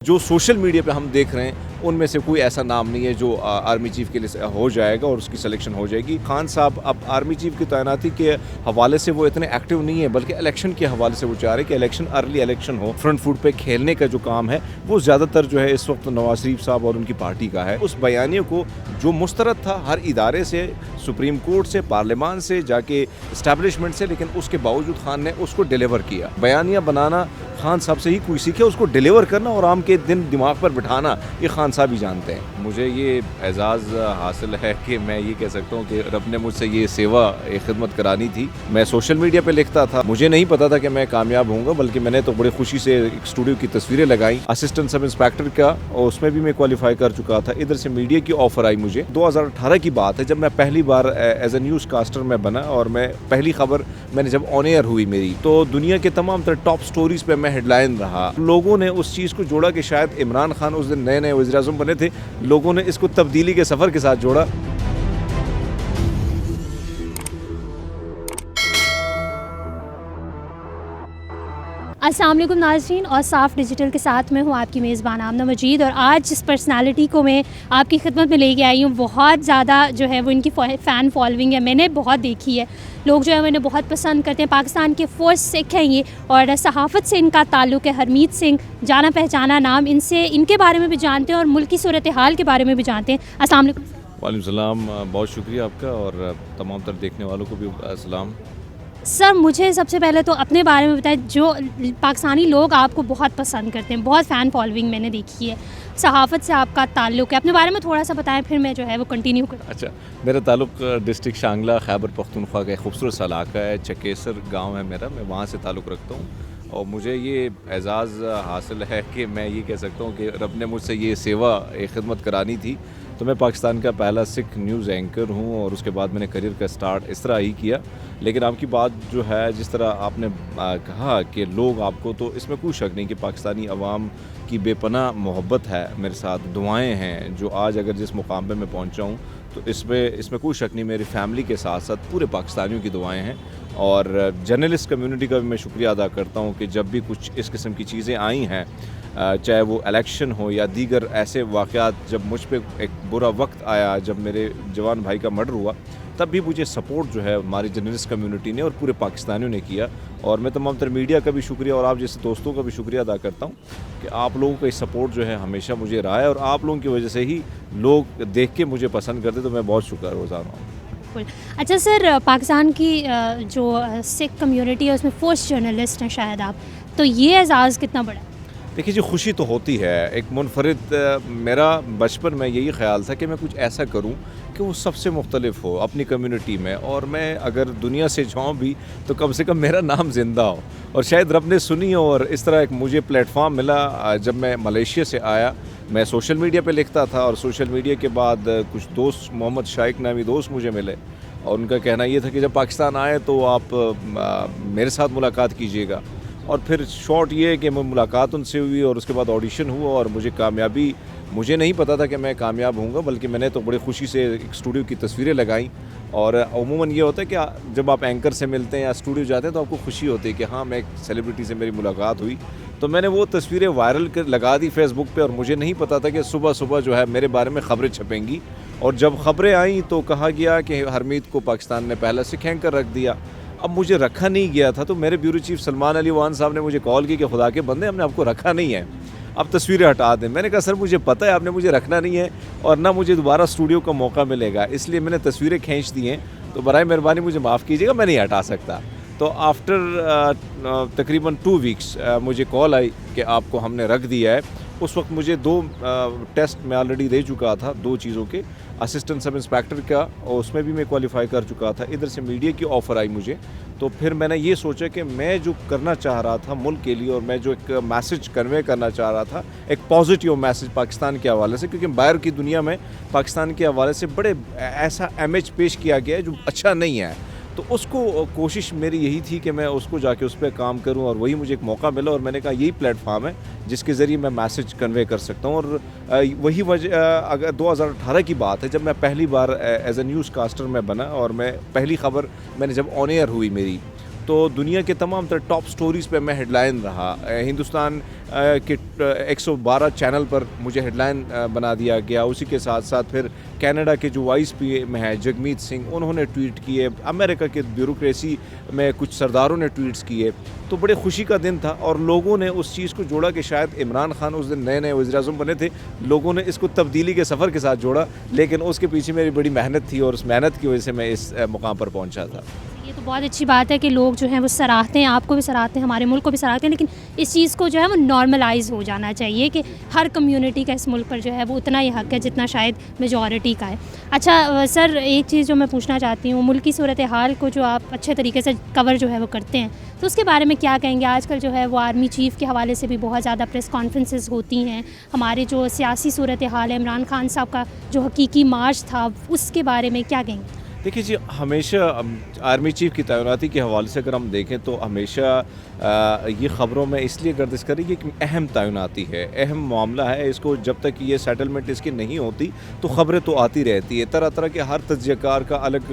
जो social media पे हम देख रहे हैं उनमें से कोई ऐसा नाम नहीं है जो आर्मी चीफ के लिए हो जाएगा और उसकी सिलेक्शन हो जाएगी। खान साहब अब आर्मी चीफ की तैनाती के हवाले से वो इतने एक्टिव नहीं है, बल्कि इलेक्शन के हवाले से वो चाह रहे हैं कि इलेक्शन अर्ली इलेक्शन हो। फ्रंट फुट पे खेलने का जो काम है वो ज़्यादातर जो है इस वक्त नवाज शरीफ साहब और उनकी पार्टी का है। उस बयानियों को जो मुस्तरद था हर इदारे से, सुप्रीम कोर्ट से, पार्लियामान से, जाके इस्टेब्लिशमेंट से, लेकिन उसके बावजूद खान ने उसको डिलीवर किया। बयानियाँ बनाना खान साहब से ही कोई सीखे, उसको डिलीवर करना और आम के दिन दिमाग पर बिठाना ये खान साहब ही जानते हैं। मुझे ये एजाज़ हासिल है कि मैं ये कह सकता हूँ कि रब ने मुझसे ये सेवा खिदमत करानी थी। मैं सोशल मीडिया पे लिखता था, मुझे नहीं पता था कि मैं कामयाब होऊंगा, बल्कि मैंने तो बड़ी खुशी से एक स्टूडियो की तस्वीरें लगाई असिस्टेंट सब इंस्पेक्टर का, और उसमें भी मैं क्वालिफाई कर चुका था। इधर से मीडिया की ऑफर आई मुझे। 2018 की बात है जब मैं पहली बार एज ए न्यूज़ कास्टर में बना, और मैं पहली खबर मैंने जब ऑन एयर हुई मेरी, तो दुनिया के तमाम तरह टॉप स्टोरीज पे मैं हेडलाइन रहा। लोगों ने उस चीज़ को जोड़ा कि शायद इमरान खान उस दिन नए नए वज़ीर-ए-आज़म बने थे, लोगों ने इसको तब्दीली के सफ़र के साथ जोड़ा। अस्सलाम वालेकुम नाज़रीन, और साफ़ डिजिटल के साथ मैं हूँ आपकी मेज़बान आमना मजीद। और आज जिस पर्सनालिटी को मैं आपकी खिदमत में लेके आई हूँ, बहुत ज़्यादा जो है वो इनकी फ़ैन फॉलोइंग है, मैंने बहुत देखी है। लोग जो है मैंने बहुत पसंद करते हैं। पाकिस्तान के फर्स्ट सिख हैं ये, और सहाफ़त से इनका ताल्लुक़ है। हरमीत सिंह, जाना पहचाना नाम, इनसे इनके बारे में भी जानते हैं और मुल्क की सूरत हाल के बारे में भी जानते हैं। अस्सलाम वालेकुम। वालेकुम सलाम, बहुत शुक्रिया आपका, और तमाम तरह देखने वालों को भी सलाम। सर, मुझे सबसे पहले तो अपने बारे में बताएं। जो पाकिस्तानी लोग आपको बहुत पसंद करते हैं, बहुत फ़ैन फॉलोइंग मैंने देखी है, सहाफ़त से आपका ताल्लुक़ है, अपने बारे में थोड़ा सा बताएं, फिर मैं जो है वो कंटिन्यू करूँ। अच्छा, मेरा ताल्लुक़ डिस्ट्रिक्ट शांगला खैबर पख्तूनख्वा का एक खूबसूरत सा इलाका है, चकेसर गांव है मेरा, मैं वहाँ से ताल्लुक़ रखता हूँ। और मुझे ये एजाज़ हासिल है कि मैं ये कह सकता हूँ कि रब ने मुझसे ये सेवा खिदमत करानी थी। तो मैं पाकिस्तान का पहला सिख न्यूज़ एंकर हूँ, और उसके बाद मैंने करियर का स्टार्ट इस तरह ही किया। लेकिन आपकी बात जो है, जिस तरह आपने कहा कि लोग आपको, तो इसमें कोई शक नहीं कि पाकिस्तानी अवाम की बेपनाह मोहब्बत है मेरे साथ, दुआएं हैं जो आज अगर जिस मुकाम पे मैं पहुंचा हूं, तो इसमें कोई शक नहीं, मेरी फैमिली के साथ साथ पूरे पाकिस्तानियों की दुआएं हैं। और जर्नलिस्ट कम्युनिटी का भी मैं शुक्रिया अदा करता हूं कि जब भी कुछ इस किस्म की चीज़ें आई हैं, चाहे वो इलेक्शन हो या दीगर ऐसे वाक़यात, जब मुझ पे एक बुरा वक्त आया, जब मेरे जवान भाई का मर्डर हुआ, तब भी मुझे सपोर्ट जो है हमारी जर्नलिस्ट कम्युनिटी ने और पूरे पाकिस्तानियों ने किया। और मैं तमाम तरह मीडिया का भी शुक्रिया और आप जैसे दोस्तों का भी शुक्रिया अदा करता हूँ कि आप लोगों का सपोर्ट जो है हमेशा मुझे रहा है, और आप लोगों की वजह से ही लोग देख के मुझे पसंद करते, तो मैं बहुत शुक्रगुज़ार हूँ। अच्छा सर, पाकिस्तान की जो सिख कम्युनिटी है उसमें फर्स्ट जर्नलिस्ट हैं शायद आप, तो ये एजाज़ कितना बड़ा है? देखिए जी, खुशी तो होती है एक मुनफरिद। मेरा बचपन में यही ख्याल था कि मैं कुछ ऐसा करूं कि वो सबसे मुख्तलिफ हो अपनी कम्युनिटी में, और मैं अगर दुनिया से जाऊं भी तो कम से कम मेरा नाम ज़िंदा हो। और शायद रब ने सुनी, और इस तरह एक मुझे प्लेटफॉर्म मिला। जब मैं मलेशिया से आया, मैं सोशल मीडिया पे लिखता था, और सोशल मीडिया के बाद कुछ दोस्त, मोहम्मद शाइक नामी दोस्त मुझे मिले, और उनका कहना ये था कि जब पाकिस्तान आए तो आप मेरे साथ मुलाकात कीजिएगा। और फिर शॉर्ट ये है कि मुलाकात उनसे हुई, और उसके बाद ऑडिशन हुआ, और मुझे नहीं पता था कि मैं कामयाब होऊंगा, बल्कि मैंने तो बड़ी खुशी से एक स्टूडियो की तस्वीरें लगाई। और अमूमन ये होता है कि जब आप एंकर से मिलते हैं या स्टूडियो जाते हैं तो आपको खुशी होती है कि हाँ, मैं एक सेलिब्रिटी से मेरी मुलाकात हुई। तो मैंने वो तस्वीरें वायरल कर लगा दी फेसबुक पे, और मुझे नहीं पता था कि सुबह सुबह जो है मेरे बारे में ख़बरें छपेंगी। और जब ख़बरें आईं तो कहा गया कि हरमीत को पाकिस्तान ने पहला सिख एंकर रख दिया। अब मुझे रखा नहीं गया था, तो मेरे ब्यूरो चीफ सलमान अली वान साहब ने मुझे कॉल की कि खुदा के बंदे, हमने आपको रखा नहीं है, अब तस्वीरें हटा दें। मैंने कहा सर, मुझे पता है आपने मुझे रखना नहीं है, और ना मुझे दोबारा स्टूडियो का मौका मिलेगा, इसलिए मैंने तस्वीरें खींच दी हैं, तो बराए मेहरबानी मुझे माफ़ कीजिएगा, मैं नहीं हटा सकता। तो आफ्टर तकरीबन 2 वीक्स मुझे कॉल आई कि आपको हमने रख दिया है। उस वक्त मुझे 2 टेस्ट मैं ऑलरेडी दे चुका था, 2 चीज़ों के, असिस्टेंट सब इंस्पेक्टर का, और उसमें भी मैं क्वालिफाई कर चुका था। इधर से मीडिया की ऑफ़र आई मुझे, तो फिर मैंने ये सोचा कि मैं जो करना चाह रहा था मुल्क के लिए, और मैं जो एक मैसेज कन्वे करना चाह रहा था, एक पॉजिटिव मैसेज पाकिस्तान के हवाले से, क्योंकि बाहर की दुनिया में पाकिस्तान के हवाले से बड़े ऐसा इमेज पेश किया गया है जो अच्छा नहीं है। तो उसको कोशिश मेरी यही थी कि मैं उसको जाके उस पर काम करूं, और वही मुझे एक मौका मिला, और मैंने कहा यही प्लेटफॉर्म है जिसके ज़रिए मैं मैसेज कन्वे कर सकता हूं। और वही वजह, अगर 2018 की बात है जब मैं पहली बार एज ए न्यूज़ कास्टर में बना, और मैं पहली खबर मैंने जब ऑन एयर हुई मेरी, तो दुनिया के तमाम तरह टॉप स्टोरीज़ पे मैं हेडलाइन रहा। हिंदुस्तान के 112 चैनल पर मुझे हेडलाइन बना दिया गया। उसी के साथ साथ फिर कनाडा के जो वाइस पीएम है जगमीत सिंह, उन्होंने ट्वीट किए। अमेरिका के ब्यूरोक्रेसी में कुछ सरदारों ने ट्वीट्स किए। तो बड़े खुशी का दिन था और लोगों ने उस चीज़ को जोड़ा कि शायद इमरान खान उस दिन नए नए वज़ीर-ए-आज़म बने थे। लोगों ने इसको तब्दीली के सफ़र के साथ जोड़ा, लेकिन उसके पीछे मेरी बड़ी मेहनत थी और उस मेहनत की वजह से मैं इस मुकाम पर पहुंचा था। ये तो बहुत अच्छी बात है कि लोग जो हैं वो सराहते हैं, आपको भी सराहते हैं, हमारे मुल्क को भी सराहते हैं, लेकिन इस चीज़ को जो है वो नॉर्मलाइज हो जाना चाहिए कि हर कम्युनिटी का इस मुल्क पर जो है वो उतना ही हक़ है जितना शायद मेजॉरिटी का है। अच्छा सर, एक चीज़ जो मैं पूछना चाहती हूँ, मुल्क की सूरत हाल को जो आप अच्छे तरीके से कवर जो है वो करते हैं, तो उसके बारे में क्या कहेंगे? आजकल जो है वो आर्मी चीफ़ के हवाले से भी बहुत ज़्यादा प्रेस कॉन्फ्रेंसेस होती हैं। हमारे जो सियासी सूरत हाल है, इमरान खान साहब का जो हकीकी मार्च था, उसके बारे में क्या कहेंगे? देखिए जी, हमेशा आर्मी चीफ़ की तैनाती के हवाले से अगर हम देखें तो हमेशा ये ख़बरों में इसलिए गर्दिश करी कि एक अहम तैनाती है, अहम मामला है। इसको जब तक ये सेटलमेंट इसकी नहीं होती तो ख़बरें तो आती रहती है। तरह तरह के हर तज्ज़ियाकार का अलग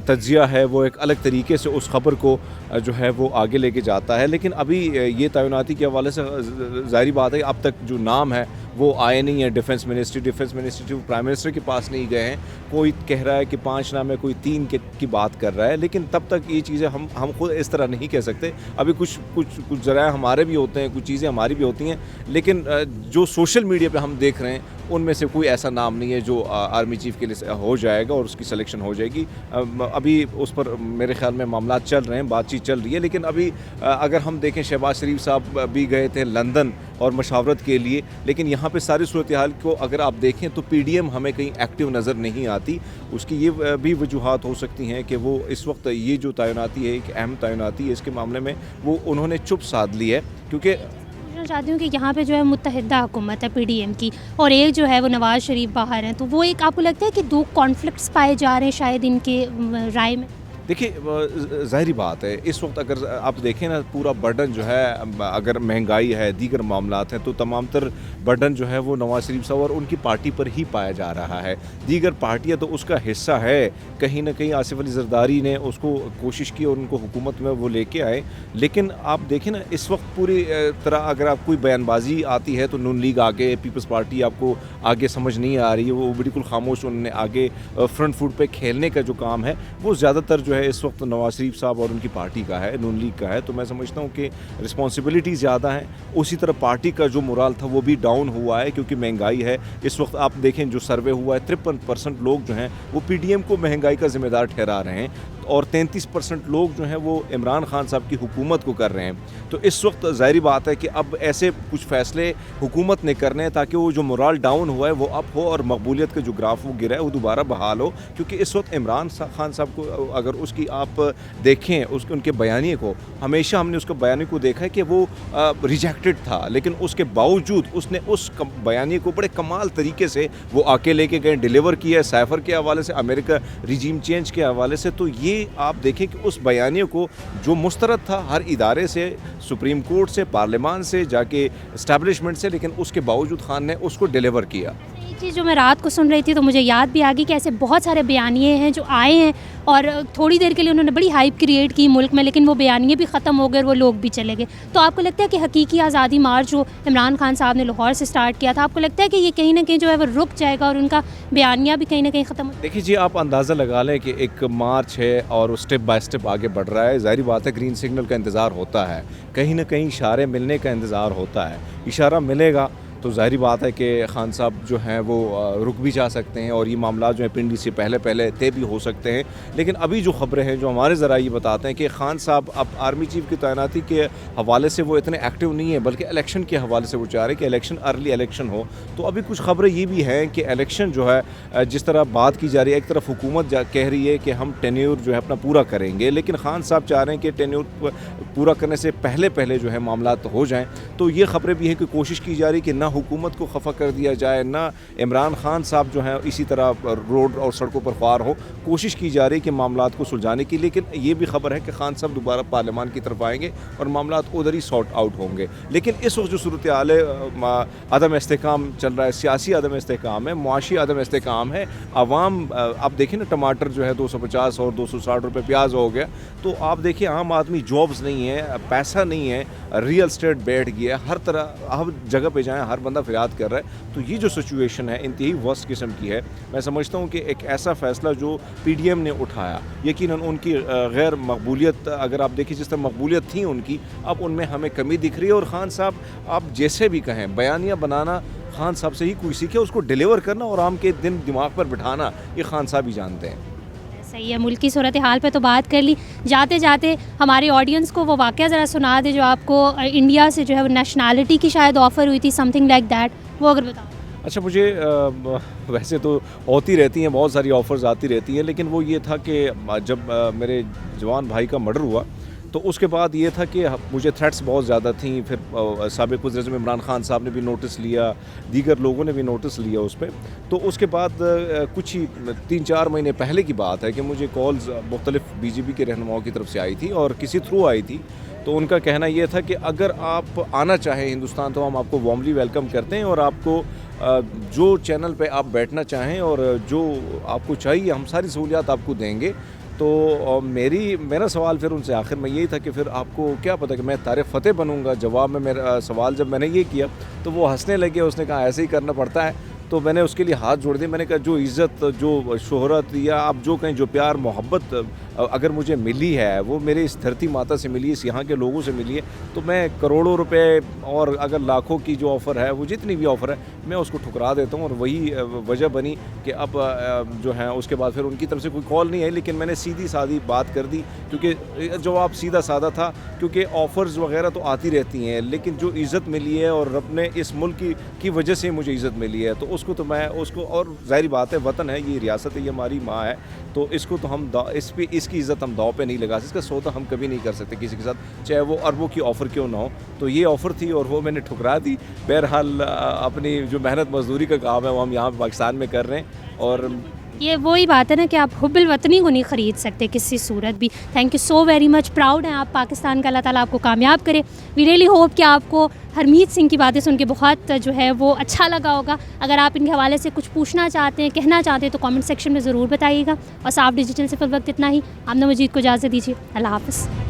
तज्ज़िया है, वो एक अलग तरीके से उस ख़बर को जो है वो आगे लेके जाता है। लेकिन अभी ये तैनाती के हवाले से ज़ाहिर बात है, अब तक जो नाम है वो आए नहीं है। डिफेंस मिनिस्ट्री प्राइम मिनिस्टर के पास नहीं गए हैं। कोई कह रहा है कि 5 नाम है, कोई 3 की बात कर रहा है। लेकिन तब तक ये चीज़ें हम खुद इस तरह नहीं कह सकते। अभी कुछ ज़राए हमारे भी होते हैं, कुछ चीज़ें हमारी भी होती हैं, लेकिन जो सोशल मीडिया पे हम देख रहे हैं उनमें से कोई ऐसा नाम नहीं है जो आर्मी चीफ़ के लिए हो जाएगा और उसकी सिलेक्शन हो जाएगी। अभी उस पर मेरे ख्याल में मामला चल रहे हैं, बातचीत चल रही है। लेकिन अभी अगर हम देखें, शहबाज शरीफ साहब भी गए थे लंदन और मशावरत के लिए, लेकिन यहाँ पे सारी सूरत हाल को अगर आप देखें तो पीडीएम हमें कहीं एक्टिव नज़र नहीं आती। उसकी ये भी वजूहात हो सकती हैं कि वो इस वक्त ये जो तैनाती है, एक अहम तैनाती है, इसके मामले में वो उन्होंने चुप साध ली है। क्योंकि पूछना चाहती हूँ कि यहाँ पे जो है मुत्तहिदा हुकूमत है पीडीएम की, और एक जो है वो नवाज़ शरीफ बाहर हैं, तो वो एक आपको लगता है कि 2 कॉन्फ्लिक्ट्स पाए जा रहे हैं शायद इनके राय में? देखिए, ज़ाहिरी बात है, इस वक्त अगर आप देखें ना, पूरा बर्डन जो है, अगर महंगाई है, दीगर मामलात हैं, तो तमाम तर बर्डन जो है वो नवाज़ शरीफ साहब और उनकी पार्टी पर ही पाया जा रहा है। दीगर पार्टियां तो उसका हिस्सा है। कहीं ना कहीं आसिफ अली ज़रदारी ने उसको कोशिश की और उनको हुकूमत में वो लेके आए। लेकिन आप देखें ना, इस वक्त पूरी तरह अगर आप कोई बयानबाजी आती है तो नून लीग आगे, पीपल्स पार्टी आपको आगे समझ नहीं आ रही है, वो बिल्कुल खामोश। उन्होंने आगे फ्रंट फुट पे खेलने का जो काम है वो ज़्यादातर जो है इस वक्त नवाज शरीफ साहब और उनकी पार्टी का है, नून लीग का है। तो मैं समझता हूँ कि रिस्पॉन्सिबिलिटी ज़्यादा है। उसी तरह पार्टी का जो मोराल था वो भी डाउन हुआ है, क्योंकि महंगाई है। इस वक्त आप देखें, जो सर्वे हुआ है, 53% लोग जो हैं वो पीडीएम को महंगाई का जिम्मेदार ठहरा रहे हैं और 33% लोग जो हैं वो इमरान खान साहब की हुकूमत को कर रहे हैं। तो इस वक्त ज़ाहिर बात है कि अब ऐसे कुछ फ़ैसले हुकूमत ने करने हैं ताकि वो जो मोराल डाउन हुआ है वो अप हो और मकबूलियत का जो ग्राफ वो गिरा है वो दोबारा बहाल हो। क्योंकि इस वक्त इमरान खान साहब को अगर उसकी आप देखें, उनके बयानिए को, हमेशा हमने उसके बयानिए को देखा है कि वो रिजेक्टेड था, लेकिन उसके बावजूद उसने उस बयानिए को बड़े कमाल तरीके से वो आके लेके गए, डिलीवर किया है, साइफर के हवाले से, अमेरिका रिजीम चेंज के हवाले से। तो ये आप देखें कि उस बयानिए को जो मुस्तरद था हर इदारे से, सुप्रीम कोर्ट से, पार्लियामान से, जाके इस्टेब्लिशमेंट से, लेकिन उसके बावजूद खान ने उसको डिलीवर किया। एक चीज़ जो मैं रात को सुन रही थी तो मुझे याद भी आ गई कि ऐसे बहुत सारे बयानिए हैं जो आए हैं और थोड़ी देर के लिए उन्होंने बड़ी हाइप क्रिएट की मुल्क में, लेकिन वो बयानिए भी ख़त्म हो गए और वो लोग भी चले गए। तो आपको लगता है कि हकीकी आज़ादी मार्च जो इमरान खान साहब ने लाहौर से स्टार्ट किया था, आपको लगता है कि ये कहीं ना कहीं जो है वो रुक जाएगा और उनका बयानिया भी कहीं ना कहीं ख़त्म? देखिए जी, आप अंदाज़ा लगा लें कि एक मार्च है और वो स्टेप बाय स्टेप आगे बढ़ रहा है। ज़ाहिर बात है, ग्रीन सिग्नल का इंतज़ार होता है, कहीं ना कहीं इशारे मिलने का इंतज़ार होता है। इशारा मिलेगा तो ज़ाहिर बात है कि खान साहब जो हैं वो रुक भी जा सकते हैं और ये मामला जो है पिंडी से पहले तय भी हो सकते हैं। लेकिन अभी जो ख़बरें हैं, जो हमारे ज़रा ये बताते हैं कि खान साहब अब आर्मी चीफ़ की तैनाती के हवाले से वो इतने एक्टिव नहीं है, बल्कि इलेक्शन के हवाले से वो चाह रहे हैं कि इलेक्शन अर्ली इलेक्शन हो। तो अभी कुछ ख़बरें ये भी हैं कि इलेक्शन जो है, जिस तरह बात की जा रही है, एक तरफ हुकूमत कह रही है कि हम टेन्योर जो है अपना पूरा करेंगे, लेकिन खान साहब चाह रहे हैं कि टेन्योर पूरा करने से पहले जो है मामला हो जाएँ। तो ये ख़बरें भी हैं कि कोशिश की जा रही है कि ना हुकूमत को खफा कर दिया जाए, ना इमरान खान साहब जो हैं इसी तरह रोड और सड़कों पर ख्वार हो। कोशिश की जा रही है कि मामलात को सुलझाने की, लेकिन ये भी खबर है कि खान साहब दोबारा पार्लियामान की तरफ आएंगे और मामलात उधर ही सॉर्ट आउट होंगे। लेकिन इस वक्त जो सूरत हाल है, अदम इस्तेहकाम चल रहा है, सियासी अदम इस्तेहकाम है, मुआशी अदम इस्तेहकाम है। आवाम, आप देखें ना, टमाटर जो है 250 और 260 रुपये प्याज हो गया। तो आप देखिए आम आदमी, जॉब्स नहीं है, पैसा नहीं है, रियल स्टेट बैठ गया, हर तरह हर जगह पे जाएं हर बंदा फरियाद कर रहा है। तो ये जो सिचुएशन है इंतहाई वर्स्ट किस्म की है। मैं समझता हूँ कि एक ऐसा फ़ैसला जो पीडीएम ने उठाया, यकीनन उनकी गैर मकबूलियत, अगर आप देखिए जिस तरह मकबूलियत थी उनकी, अब उनमें हमें कमी दिख रही है। और खान साहब, आप जैसे भी कहें, बयानियाँ बनाना खान साहब से ही कोई सीखे, उसको डिलीवर करना और आम के दिन दिमाग पर बिठाना ये खान साहब ही जानते हैं। सही है। मुल्क की सूरत हाल पे तो बात कर ली, जाते जाते हमारे ऑडियंस को वो वाक़या ज़रा सुना दे जो आपको इंडिया से जो है वो नेशनैलिटी की शायद ऑफ़र हुई थी, समथिंग लाइक दैट, वो अगर बताओ। अच्छा, मुझे वैसे तो होती रहती हैं, बहुत सारी ऑफ़र्स आती रहती हैं, लेकिन वो ये था कि जब मेरे जवान भाई का मर्डर हुआ तो उसके बाद ये था कि मुझे थ्रेट्स बहुत ज़्यादा थी। फिर साबिक़ वज़ीर-ए-आज़म इमरान खान साहब ने भी नोटिस लिया, दीगर लोगों ने भी नोटिस लिया उस पर। तो उसके बाद कुछ ही 3-4 महीने पहले की बात है कि मुझे कॉल्स मुख्तलिफ़ बीजेपी के रहनुमाओं की तरफ से आई थी और किसी थ्रू आई थी। तो उनका कहना ये था कि अगर आप आना चाहें हिंदुस्तान तो हम आपको वार्मली वेलकम करते हैं और आपको जो चैनल पे आप बैठना चाहें और जो आपको चाहिए हम सारी सहूलियात आपको देंगे। तो मेरा सवाल फिर उनसे आखिर में यही था कि फिर आपको क्या पता कि मैं तारिक़ फ़तेह बनूंगा। जवाब में मेरा सवाल जब मैंने ये किया तो वो हंसने लगे, उसने कहा ऐसे ही करना पड़ता है। तो मैंने उसके लिए हाथ जोड़ दिए। मैंने कहा जो इज़्ज़त, जो शोहरत या आप जो कहें, जो प्यार मोहब्बत अगर मुझे मिली है वो मेरे इस धरती माता से मिली है, इस यहाँ के लोगों से मिली है। तो मैं करोड़ों रुपए और अगर लाखों की जो ऑफ़र है, वो जितनी भी ऑफ़र है, मैं उसको ठुकरा देता हूँ। और वही वजह बनी कि अब जो है उसके बाद फिर उनकी तरफ से कोई कॉल नहीं आई, लेकिन मैंने सीधी सादी बात कर दी क्योंकि जवाब सीधा साधा था। क्योंकि ऑफ़र्स वगैरह तो आती रहती हैं, लेकिन जो इज़्ज़त मिली है और रब ने इस मुल्क की वजह से मुझे इज़्ज़त मिली है, तो उसको तो मैं उसको, और ज़ाहिर बात है वतन है, ये रियासत है, ये हमारी माँ है, तो इसको तो हम इसकी इज़्ज़त हम दाव पे नहीं लगा सकते। इसका सौदा हम कभी नहीं कर सकते किसी के साथ, चाहे वो अरबों की ऑफ़र क्यों ना हो। तो ये ऑफ़र थी और वो मैंने ठुकरा दी। बहरहाल अपनी जो मेहनत मजदूरी का काम है वो हम यहाँ पाकिस्तान में कर रहे हैं। और ये वही बात है ना कि आप हुब्बुल वतनी को नहीं ख़रीद सकते किसी सूरत भी। Thank you so very much, proud हैं आप पाकिस्तान का, अल्लाह ताला आपको कामयाब करे। वी रियली होप कि आपको हरमीत सिंह की बातें सुन के बहुत जो है वो अच्छा लगा होगा। अगर आप इनके हवाले से कुछ पूछना चाहते हैं, कहना चाहते हैं तो कमेंट सेक्शन में ज़रूर बताइएगा। और साफ डिजिटल से फिल वक्त इतना ही। आमना मजीद को इजाज़त दीजिए। अल्लाह हाफ़िज़।